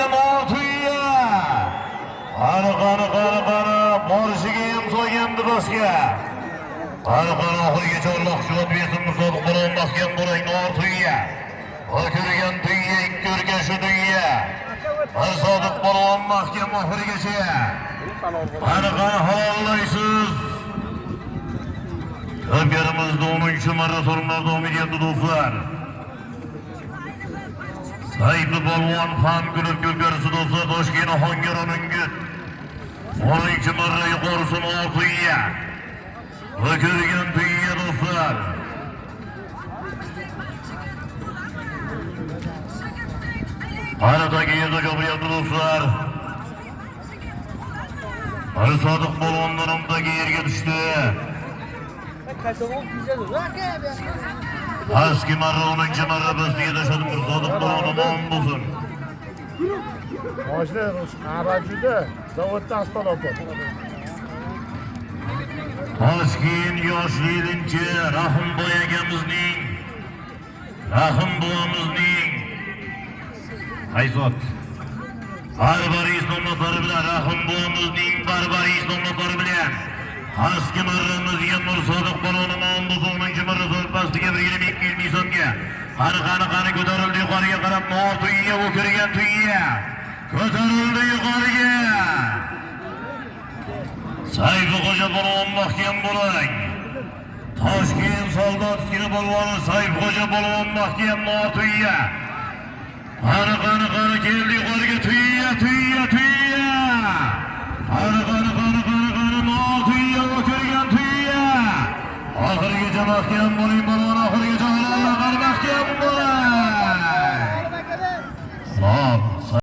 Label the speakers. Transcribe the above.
Speaker 1: mahkem ortuya. Qani, borishiga ham so'ygandi boshga. Qani, oxirigacha Allohga besin musobiq bilan mahkem bo'ling ortuya. Ko'rgan tuya, ko'rgan shu tuya. Bir sodiq polvon mahkem oxirigacha. Qani, halollaysiz. Köpyerimizde 10. marra sorunlarda umid etti dostlar. Sayıplı polvon fan kulüp köpyerisi dostlar. Toshkent Hongaro'nun güt. 10. marra yuqorisini ortuya. Ko'rgan tuya dostlar. Aradagi yerda gapiryapti dostlar. Ali Sodiq polvondan umdagi yerga tushdi. Eski marra 10. marra bizga tashladim. Sodiq polvon omon bo'lsin.
Speaker 2: Mashina arajida zavoddan asfalt
Speaker 1: Toshkent yoshliginchi Rahimboy akamizning, Rahim buvamizning Aysot barbaris nomlari bilan Rahim buvamizning barbaris nomlari bilan eski marramizga Mirsodiq polvon omon bo'lsin. 10. marra so'l pastiga 1.2 ming so'mga. Qani ko'tarildi yuqoriga qarab Nortuyiga o'kirgan tuyiga. Ko'tarildi yuqoriga. Sayfixo'ja polvon mahkem bo'ling. Toshkent Soldatskina polvoni Sayfixo'ja polvon mahkem Nortuyiga. Qani keldi yuqoriga tuyiga. Qani Nortuyiga o'kirgan tuyiga. Oxirigacha mahkem bo'ling.